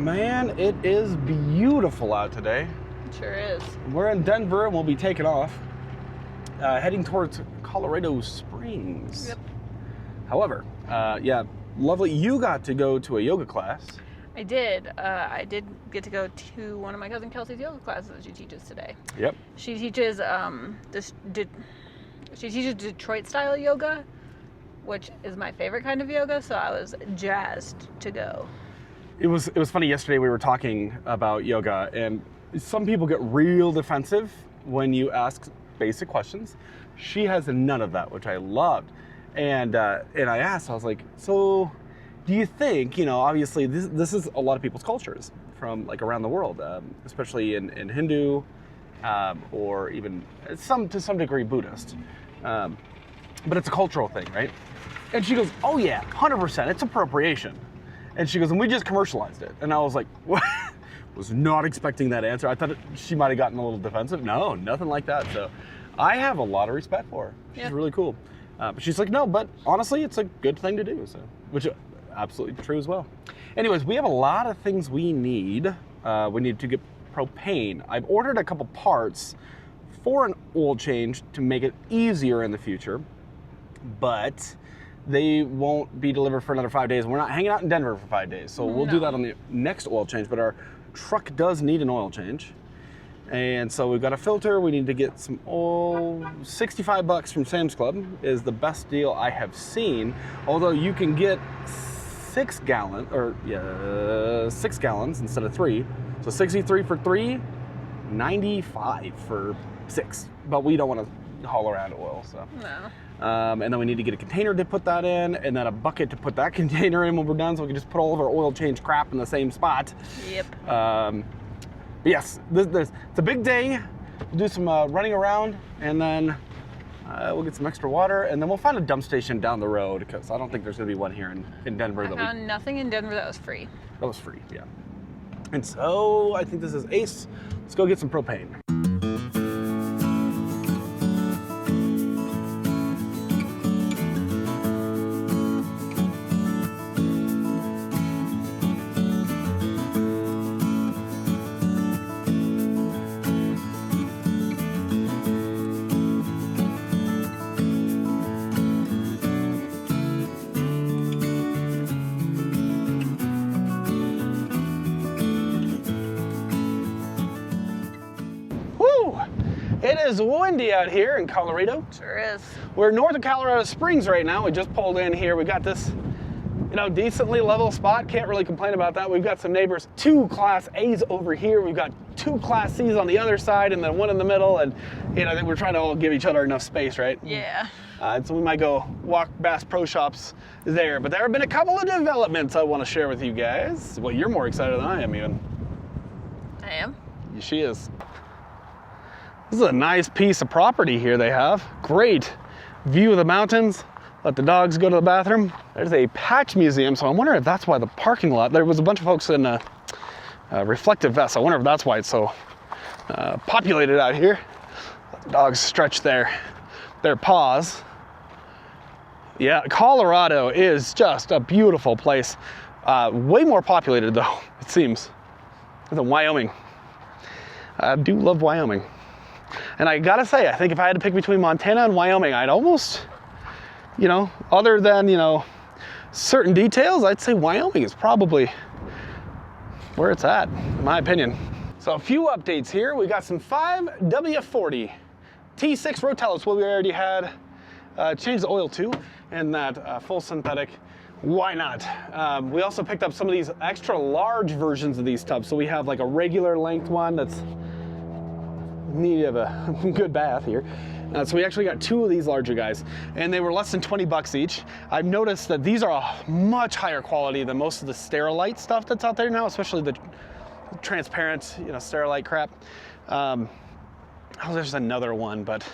man, it is beautiful out today. It sure is. We're in Denver and we'll be taking off, heading towards Colorado Springs. Yep. However, yeah, lovely. You got to go to a yoga class. I did. I did get to go to one of my cousin Kelsey's yoga classes that she teaches today. Yep. She teaches she teaches Detroit style yoga, which is my favorite kind of yoga. So I was jazzed to go. It was funny. Yesterday we were talking about yoga, and some people get real defensive when you ask basic questions. She has none of that, which I loved. And I asked, I was like, so do you think, obviously this is a lot of people's cultures from like around the world, especially in Hindu, or even to some degree Buddhist. But it's a cultural thing, right? And she goes, oh yeah, 100%, it's appropriation. And she goes, and we just commercialized it. And I was like, what? Was not expecting that answer. I thought she might have gotten a little defensive. No, nothing like that. So I have a lot of respect for her. She's really cool. But she's like, no, but honestly, it's a good thing to do. So, which is absolutely true as well. Anyways, we have a lot of things we need. We need to get propane. I've ordered a couple parts for an oil change to make it easier in the future, but they won't be delivered for another 5 days. We're not hanging out in Denver for 5 days. So we'll do that on the next oil change, but our truck does need an oil change. And so we've got a filter, we need to get some oil. 65 bucks from Sam's Club is the best deal I have seen. Although you can get 6 gallons instead of 3. So 63 for 3, 95 for 6. But we don't want to haul around oil, so. No. And then we need to get a container to put that in, and then a bucket to put that container in when we're done, so we can just put all of our oil change crap in the same spot. Yep. But yes, it's a big day. We'll do some running around, and then we'll get some extra water, and then we'll find a dump station down the road, because I don't think there's going to be one here in Denver. I found nothing in Denver that was free. That was free, yeah. And so I think this is ace. Let's go get some propane. It is windy out here in Colorado. Sure is. We're north of Colorado Springs right now. We just pulled in here. We got this, decently level spot. Can't really complain about that. We've got some neighbors, 2 Class A's over here. We've got 2 Class C's on the other side, and then one in the middle. And I think we're trying to all give each other enough space, right? Yeah. And so we might go walk Bass Pro Shops there. But there have been a couple of developments I want to share with you guys. Well, you're more excited than I am, even. I am. She is. This is a nice piece of property here they have. Great view of the mountains. Let the dogs go to the bathroom. There's a patch museum, so I wonder if that's why the parking lot, there was a bunch of folks in reflective vests. I wonder if that's why it's so populated out here. Let the dogs stretch their paws. Yeah, Colorado is just a beautiful place. Way more populated though, it seems, than Wyoming. I do love Wyoming. And I gotta say, I think if I had to pick between Montana and Wyoming, I'd almost, other than, certain details, I'd say Wyoming is probably where it's at, in my opinion. So a few updates here. We got some 5W40 T6 Rotellos, what we already had changed the oil to, and that full synthetic. Why not? We also picked up some of these extra large versions of these tubs. So we have like a regular length one that's need of a good bath here. So we actually got 2 of these larger guys, and they were less than 20 bucks each. I've noticed that these are a much higher quality than most of the Sterilite stuff that's out there now, especially the transparent, Sterilite crap. There's another one, but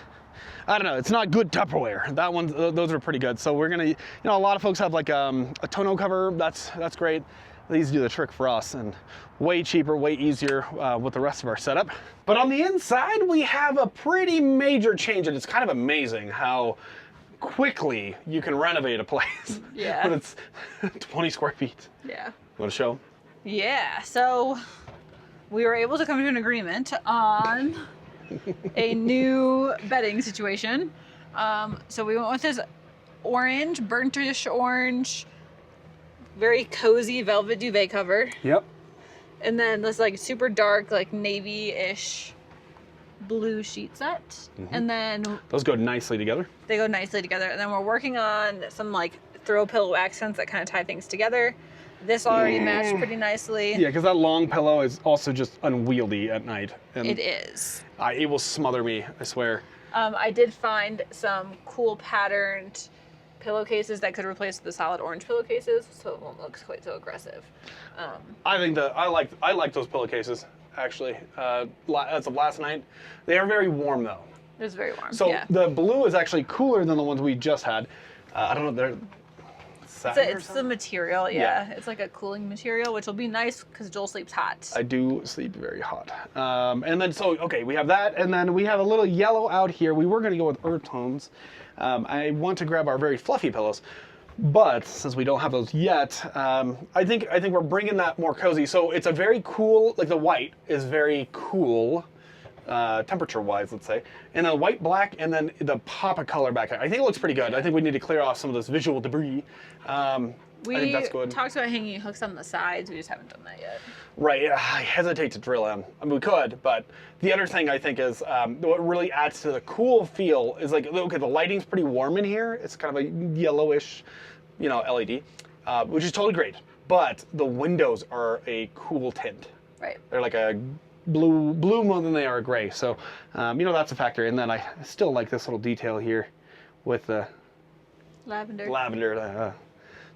I don't know. It's not good Tupperware. That one, those are pretty good. So we're gonna, a lot of folks have like a tonneau cover. That's great. These do the trick for us, and way cheaper, way easier with the rest of our setup. But on the inside, we have a pretty major change, and it's kind of amazing how quickly you can renovate a place. Yeah. When it's 20 square feet. Yeah. Want to show? Yeah, so we were able to come to an agreement on a new bedding situation. So we went with this orange, burntish orange, very cozy velvet duvet cover. Yep. And then this like super dark, like navy-ish blue sheet set. Mm-hmm. And then Those go nicely together. they go nicely together. And then we're working on some like throw pillow accents that kind of tie things together. This already matched pretty nicely. Yeah, because that long pillow is also just unwieldy at night. And It is. it will smother me, I swear. I did find some cool patterned pillowcases that could replace the solid orange pillowcases, so it won't look quite so aggressive. I think I like those pillowcases actually. As of last night, they are very warm though. It's very warm. So yeah. the blue is actually cooler than the ones we just had. I don't know, they're satin or It's the something? material, yeah. It's like a cooling material, which will be nice because Joel sleeps hot. I do sleep very hot. And then, okay, we have that, and then we have a little yellow out here. We were going to go with earth tones. I want to grab our very fluffy pillows, but since we don't have those yet, I think we're bringing that more cozy. So it's a very cool, like the white is very cool, temperature-wise, let's say, and then white, black, and then the pop of color back. I think it looks pretty good. I think we need to clear off some of this visual debris. We I think that's good. talked about hanging hooks on the sides. We just haven't done that yet. Right, I hesitate to drill in. I mean, we could, but the other thing I think is what really adds to the cool feel is like, okay, the lighting's pretty warm in here. It's kind of a yellowish, LED, which is totally great. But the windows are a cool tint. Right. They're like a blue more than they are a gray. So, that's a factor. And then I still like this little detail here with the lavender.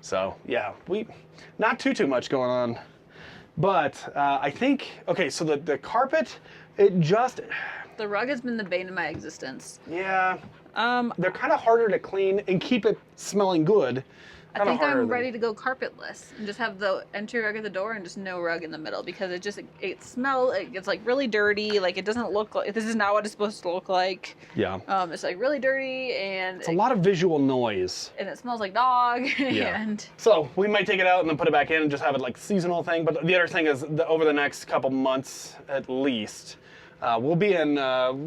So yeah, not too much going on. But I think, okay, so the carpet, The rug has been the bane of my existence. yeah, they're kind of harder to clean and keep it smelling good. I think I'm ready to go carpetless and just have the entry rug at the door and just no rug in the middle because it gets like really dirty. Like it doesn't look like, this is not what it's supposed to look like. Yeah. It's like really dirty and It's a lot of visual noise. and it smells like dog. Yeah. And So we might take it out and then put it back in and just have it like seasonal thing. But the other thing is over the next couple months at least, we'll be in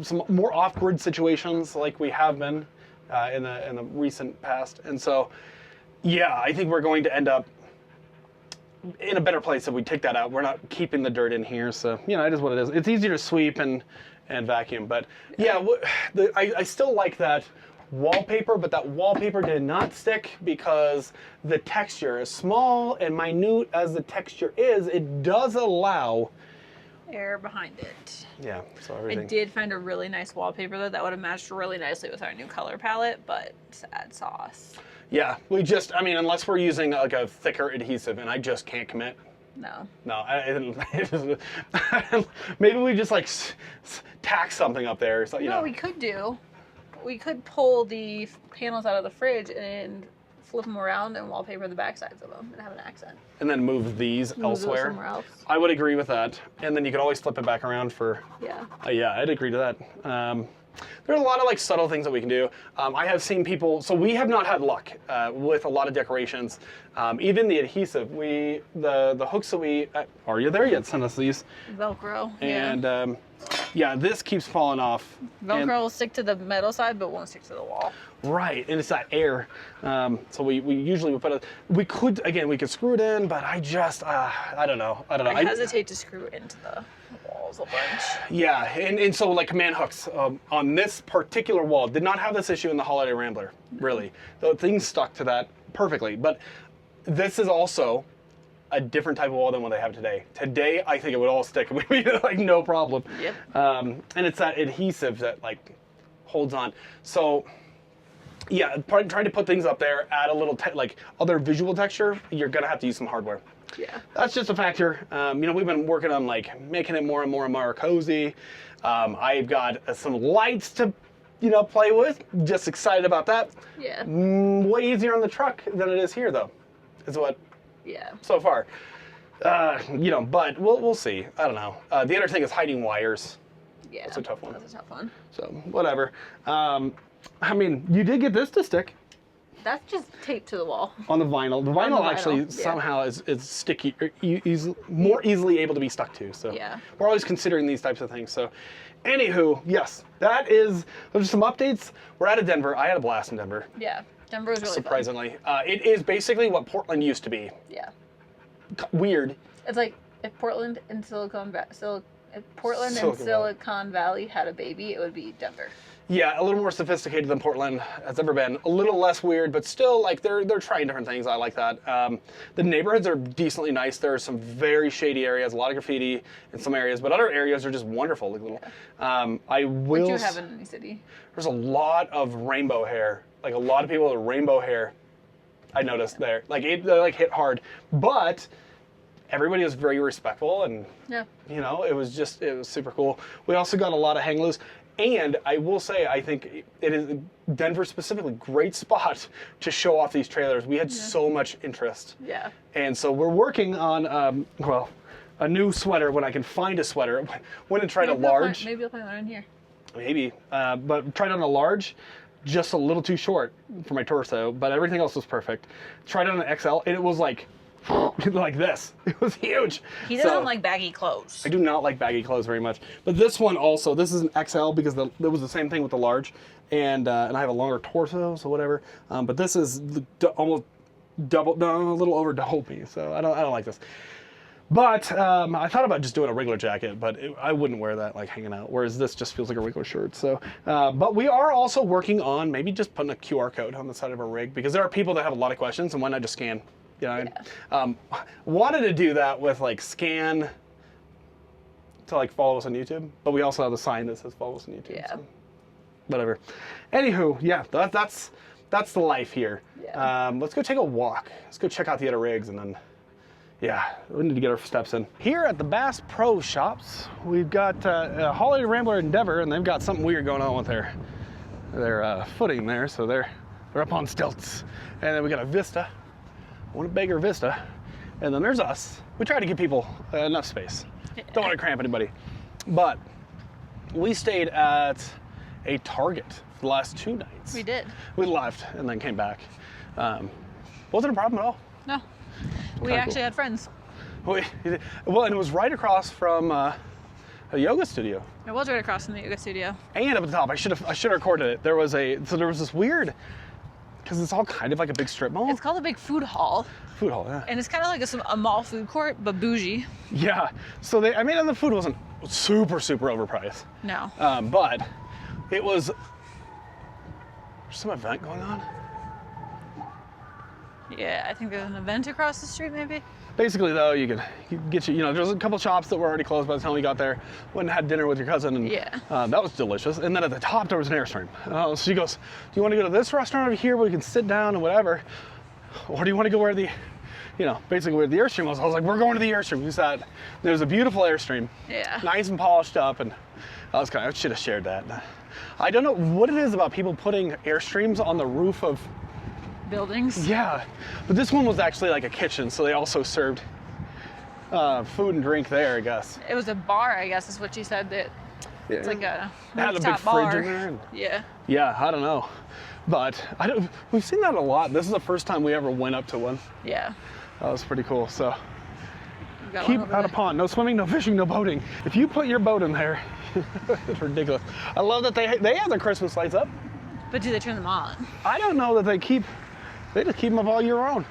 some more off-grid situations like we have been in the recent past. And so, yeah, I think we're going to end up in a better place if we take that out. We're not keeping the dirt in here, so it is what it is. It's easier to sweep and vacuum, but yeah, I still like that wallpaper, but that wallpaper did not stick because the texture, as small and minute as the texture is, it does allow air behind it. Yeah, so I everything. did find a really nice wallpaper though that would have matched really nicely with our new color palette, but sad sauce. Yeah, unless we're using like a thicker adhesive, and I just can't commit. No. No, maybe we just like tack something up there. So, No, we could pull the panels out of the fridge and flip them around and wallpaper the back sides of them and have an accent. And then move these Move those elsewhere. somewhere else. I would agree with that. And then you could always flip it back around for. Yeah. Yeah, I'd agree to that. There are a lot of like subtle things that we can do. I have seen people, so we have not had luck with a lot of decorations. Even the adhesive, the hooks that are you there yet? Send us these. Velcro. And this keeps falling off. Velcro will stick to the metal side, but won't stick to the wall. Right, and it's that air. So we usually we could screw it in, but I just, I don't know. I hesitate to screw it into the walls a bunch. Yeah, and so like command hooks on this particular wall did not have this issue in the Holiday Rambler, really. The thing stuck to that perfectly, but this is also a different type of wall than what they have today. Today, I think it would all stick. It would be like no problem. Yep. And it's that adhesive that like holds on. So yeah, trying to put things up there, add a little like other visual texture, you're gonna have to use some hardware. Yeah. That's just a factor. We've been working on like making it more and more cozy. I've got some lights to, play with. Just excited about that. Yeah. Way easier on the truck than it is here, though. Is what. Yeah. So far. But we'll see. I don't know. The other thing is hiding wires. Yeah. That's a tough one. That's a tough one. So whatever. You did get this to stick. That's just taped to the wall. On the vinyl. The vinyl actually yeah. somehow is sticky, or more easily able to be stuck to. So Yeah. we're always considering these types of things. So anywho, yes, those are some updates. We're out of Denver. I had a blast in Denver. Yeah. Denver was really Surprisingly. It is basically what Portland used to be. fun. Yeah. Weird. It's like if Portland and Silicon Valley had a baby, it would be Denver. Yeah, a little more sophisticated than Portland has ever been. A little less weird, but still, like, they're trying different things. I like that. The neighborhoods are decently nice. There are some very shady areas, a lot of graffiti in some areas, but other areas are just wonderful. Like little. I will. What do you have in any city? There's a lot of rainbow hair. Like a lot of people with rainbow hair. I noticed there. Like they like hit hard, but everybody was very respectful, and you know, it was super cool. We also got a lot of hang loose. And I will say, I think it is Denver specifically great spot to show off these trailers. We had so much interest. Yeah. And so we're working on, a new sweater when I can find a sweater. Went and tried a large. Maybe you'll find one in here. Maybe. But tried on a large, just a little too short for my torso, but everything else was perfect. Tried on an XL, and it was like this. It was huge. He doesn't like baggy clothes. I do not like baggy clothes very much. But this one also, this is an XL because there was the same thing with the large, and I have a longer torso, so whatever. But this is almost double, no, a little over double me, so I don't like this. But I thought about just doing a regular jacket, but I wouldn't wear that like hanging out, whereas this just feels like a regular shirt. So, but we are also working on maybe just putting a QR code on the side of our rig, because there are people that have a lot of questions, and why not just scan? You know, wanted to do that with like scan to like follow us on YouTube, but we also have the sign that says follow us on YouTube. Yeah. So whatever. Anywho, yeah, that's the life here. Yeah. Let's go take a walk. Let's go check out the other rigs, and then yeah, we need to get our steps in. Here at the Bass Pro Shops, we've got Holiday Rambler Endeavor, and they've got something weird going on with their footing there, so they're up on stilts. And then we got a Vista. One bigger Vista, and then there's us. We try to give people enough space. Don't want to cramp anybody. But we stayed at a Target for the last 2 nights. We did. We left and then came back. Wasn't a problem at all. No. We actually had friends. Well, and it was right across from a yoga studio. It was right across from the yoga studio. And up at the top, I should have recorded it. There was this weird, because it's all kind of like a big strip mall. It's called a big food hall. Food hall, yeah. And it's kind of like a mall food court, but bougie. Yeah. So and the food wasn't super overpriced. No. But it was. There's some event going on. Yeah, I think there's an event across the street, maybe. Basically, though, you get there's a couple shops that were already closed by the time we got there. Went and had dinner with your cousin, and that was delicious. And then at the top, there was an Airstream. So she goes, "Do you want to go to this restaurant over here where we can sit down and whatever, or do you want to go where basically where the Airstream was?" I was like, "We're going to the Airstream." We sat. There was a beautiful Airstream. Yeah. Nice and polished up, and I should have shared that. I don't know what it is about people putting Airstreams on the roof of buildings. Yeah, but this one was actually like a kitchen, so they also served food and drink there, I guess. It was a bar, I guess, is what she said. That it's like a had a big bar. fridge in there. Yeah. Yeah, I don't know, but we've seen that a lot. This is the first time we ever went up to one. Yeah. That was pretty cool. So keep out of pond. No swimming, no fishing, no boating. If you put your boat in there, it's ridiculous. I love that they have their Christmas lights up. But do they turn them on? I don't know that they just keep them up all year round.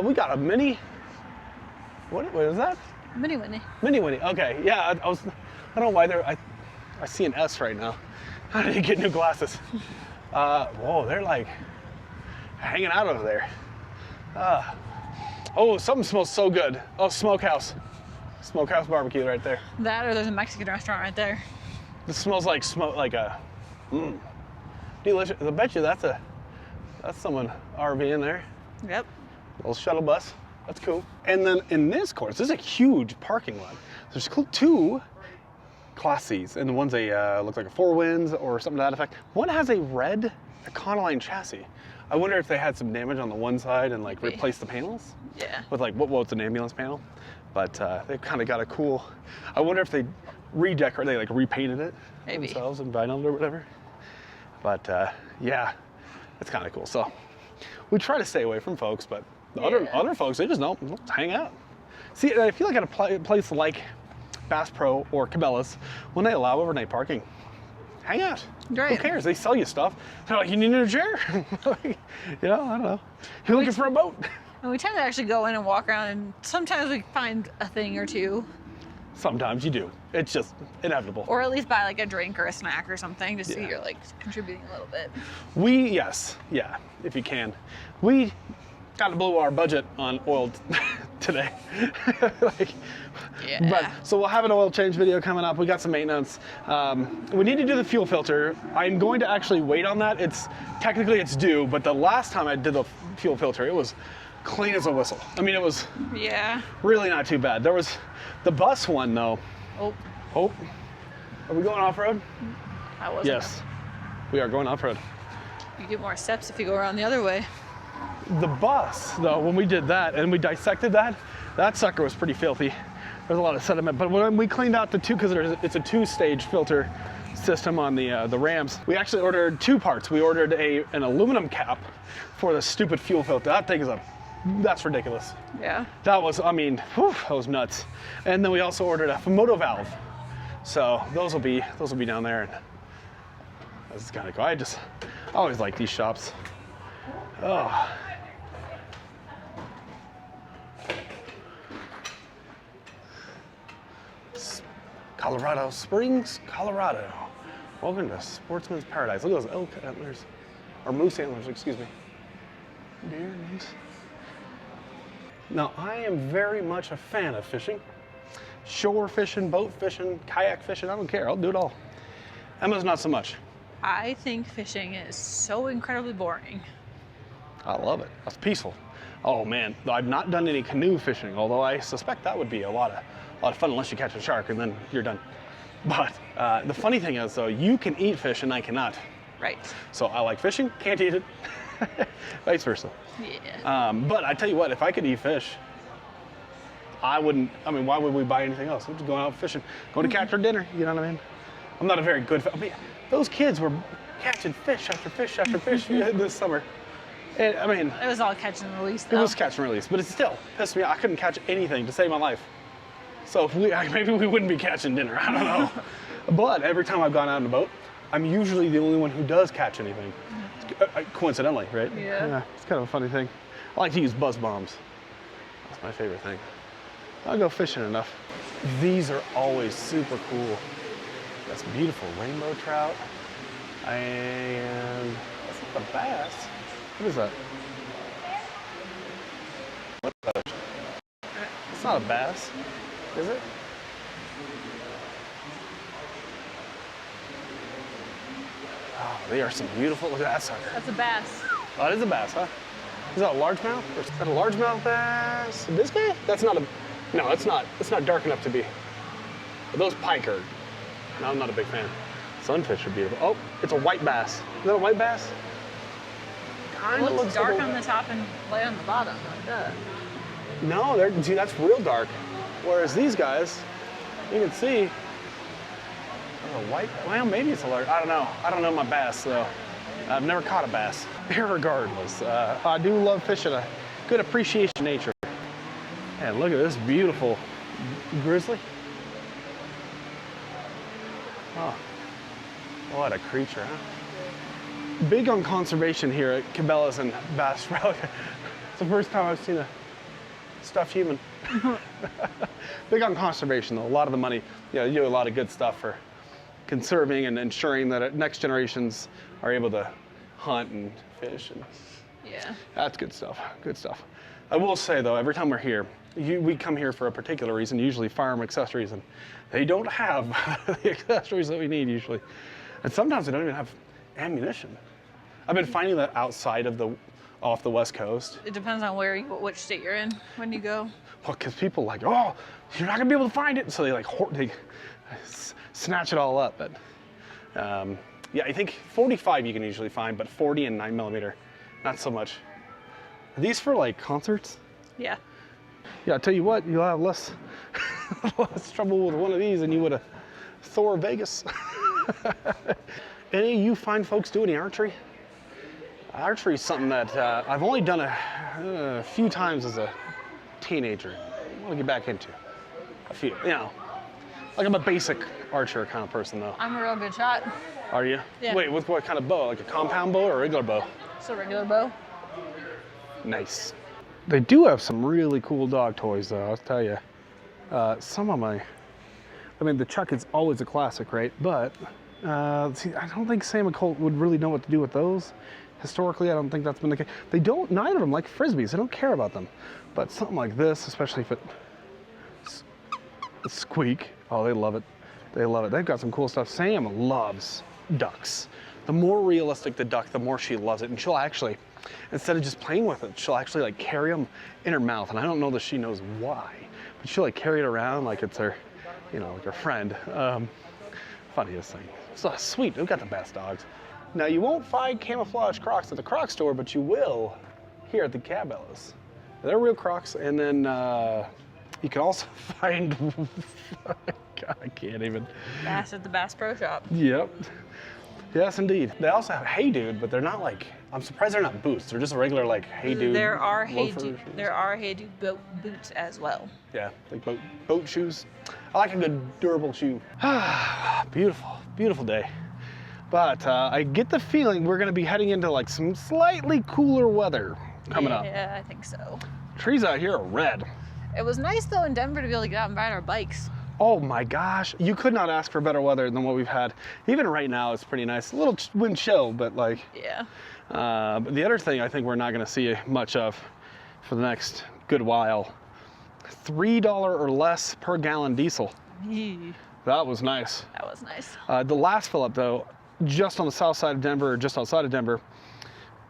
We got a mini. What is that? Mini Winnie. Mini Winnie. Okay. Yeah. I don't know why I see an S right now. I need to get new glasses. Whoa, they're like hanging out over there. Oh, something smells so good. Oh, smokehouse. Smokehouse barbecue right there. That, or there's a Mexican restaurant right there. This smells like delicious. I bet you that's someone RV in there. Yep. Little shuttle bus. That's cool. And then in this course, this is a huge parking lot. There's 2 Class C's, and the one's look like a 4 Winds or something to that effect. One has a red Econoline chassis. I wonder if they had some damage on the one side and like replaced the panels. Yeah. With like what's an ambulance panel, but they've kind of got a cool. I wonder if they repainted it themselves and vinyl or whatever. But yeah, it's kind of cool. So we try to stay away from folks, but the other folks, they just don't hang out. See, I feel like at a place like Bass Pro or Cabela's, when they allow overnight parking, hang out. Right. Who cares? They sell you stuff. They're like, you need a chair? You know, I don't know. You're looking for a boat? And we tend to actually go in and walk around, and sometimes we find a thing or two. Sometimes you do. It's just inevitable. Or at least buy like a drink or a snack or something, just so you're like contributing a little bit. Yeah, if you can. We got to blow our budget on oil today. But so we'll have an oil change video coming up. We got some maintenance. We need to do the fuel filter. I'm going to actually wait on that. Technically it's due, but the last time I did the fuel filter, it was clean as a whistle. I mean, it was really not too bad. There was the bus one though. Oh, are we going off-road? I wasn't. Yes, we are going off-road. You get more steps if you go around the other way. The bus though, when we did that and we dissected that sucker was pretty filthy. There's a lot of sediment, but when we cleaned out the two, because it's a two-stage filter system on the Rams, we actually ordered two parts. We ordered an aluminum cap for the stupid fuel filter. That thing that's ridiculous. Yeah. That was, I mean, whew, that was nuts. And then we also ordered a Fumoto valve. So those will be down there. And that's kind of cool. I always like these shops. Oh. Colorado Springs, Colorado. Welcome to Sportsman's Paradise. Look at those elk antlers, or moose antlers, excuse me. Deer, moose. Now, I am very much a fan of fishing. Shore fishing, boat fishing, kayak fishing, I don't care, I'll do it all. Emma's not so much. I think fishing is so incredibly boring. I love it, it's peaceful. Oh man, I've not done any canoe fishing, although I suspect that would be a lot of fun unless you catch a shark and then you're done. But the funny thing is though, you can eat fish and I cannot. Right. So I like fishing, can't eat it, vice versa. Yeah. But I tell you what, if I could eat fish, why would we buy anything else? I'm just going out fishing, going to catch for dinner, you know what I mean? I'm not a very good, those kids were catching fish after fish after fish this summer. And, I mean, it was all catch and release though. It was catch and release, but it still pissed me off. I couldn't catch anything to save my life. So maybe we wouldn't be catching dinner, I don't know. But every time I've gone out on a boat, I'm usually the only one who does catch anything. Coincidentally, right? Yeah. It's kind of a funny thing. I like to use buzz bombs. That's my favorite thing. I'll go fishing enough. These are always super cool. That's beautiful rainbow trout. And that's not a bass. What is that? What's that? It's not a bass, is it? Oh, they are some beautiful, look at that sucker. That's a bass. Oh, it is a bass, huh? Is that a largemouth? Or is that a largemouth bass? This guy? That's not a, no, it's not dark enough to be. But those pike are, no, I'm not a big fan. Sunfish are beautiful. Oh, it's a white bass. Is that a white bass? It looks dark on the top and light on the bottom. No, see, that's real dark. Whereas these guys, you can see, a white, well, maybe it's a large, I don't know. I don't know my bass, though. I've never caught a bass. Irregardless, I do love fishing, a good appreciation of nature. And look at this beautiful grizzly. Oh, what a creature, huh? Big on conservation here at Cabela's and Bass Pro. It's the first time I've seen a stuffed human. Big on conservation though, a lot of the money, you do a lot of good stuff for conserving and ensuring that next generations are able to hunt and fish. And yeah. That's good stuff, good stuff. I will say though, every time we're here, we come here for a particular reason, usually firearm accessories, and they don't have the accessories that we need usually. And sometimes they don't even have ammunition. I've been finding that outside of off the West Coast. It depends on which state you're in when you go. Well, because people like, oh, you're not gonna be able to find it, so they snatch it all up. But yeah, I think 45 you can usually find, but 40 and 9mm, not so much. Are these for like concerts? Yeah. Yeah, I tell you what, you'll have less trouble with one of these than you would a Thor Vegas. Any of you fine folks do any archery? Archery is something that I've only done a few times as a teenager. I want to get back into a few, you know. Like I'm a basic archer kind of person though. I'm a real good shot. Are you? Yeah. Wait, with what kind of bow? Like a compound bow or a regular bow? It's a regular bow. Nice. They do have some really cool dog toys though, I'll tell you. Some of my, I mean the Chuck is always a classic, right? But see, I don't think Sam and Colt would really know what to do with those. Historically, I don't think that's been the case. They don't, neither of them like Frisbees. They don't care about them. But something like this, especially if it squeak, oh, they love it. They love it. They've got some cool stuff. Sam loves ducks. The more realistic the duck, the more she loves it. And she'll actually, instead of just playing with it, she'll actually like carry them in her mouth. And I don't know that she knows why, but she'll like carry it around like it's her, you know, like her friend. Funniest thing. So sweet, they've got the best dogs. Now you won't find camouflage Crocs at the Croc store, but you will here at the Cabela's. They're real Crocs, and then you can also find, God, I can't even. Bass at the Bass Pro Shop. Yep. Yes, indeed. They also have Hey Dude, but they're not like, I'm surprised they're not boots. They're just a regular like Hey Dude. There are Hey loafer Dude. shoes. There are Hey Dude boots as well. Yeah, like boat shoes. I like a good durable shoe. Beautiful, beautiful day. But I get the feeling we're gonna be heading into like some slightly cooler weather coming up. Yeah, I think so. Trees out here are red. It was nice though in Denver to be able to get out and ride our bikes. Oh my gosh, you could not ask for better weather than what we've had. Even right now, it's pretty nice. A little wind chill, but like. Yeah. But the other thing I think we're not gonna see much of for the next good while, $3 or less per gallon diesel. That was nice. That was nice. The last fill up though, just on the south side of Denver, or just outside of Denver,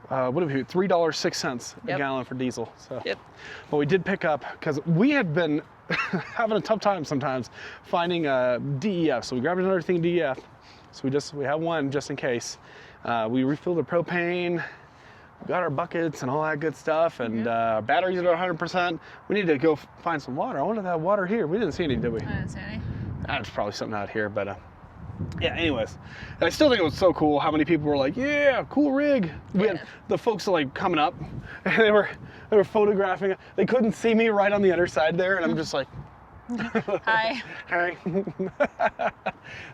what did we do? $3.06 a gallon for diesel. So, but we did pick up because we had been having a tough time sometimes finding DEF. So we grabbed another thing DEF. So we have one just in case. We refilled the propane, got our buckets and all that good stuff, and batteries at 100%. We need to go find some water. I wanted to have water here. We didn't see any, did we? I didn't see any. There's probably something out here, but yeah, anyways. And I still think it was so cool how many people were like, yeah, cool rig. We had the folks like coming up, and they were photographing it. They couldn't see me right on the other side there, and I'm just like, Hi. Hi.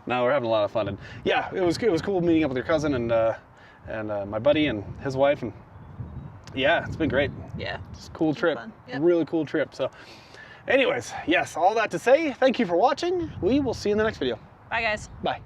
No, we're having a lot of fun, and yeah, it was cool meeting up with your cousin and my buddy and his wife, and yeah, it's been great. Yeah. It's a cool trip. Yep. Really cool trip. So anyways, yes, all that to say, thank you for watching. We will see you in the next video. Bye guys. Bye.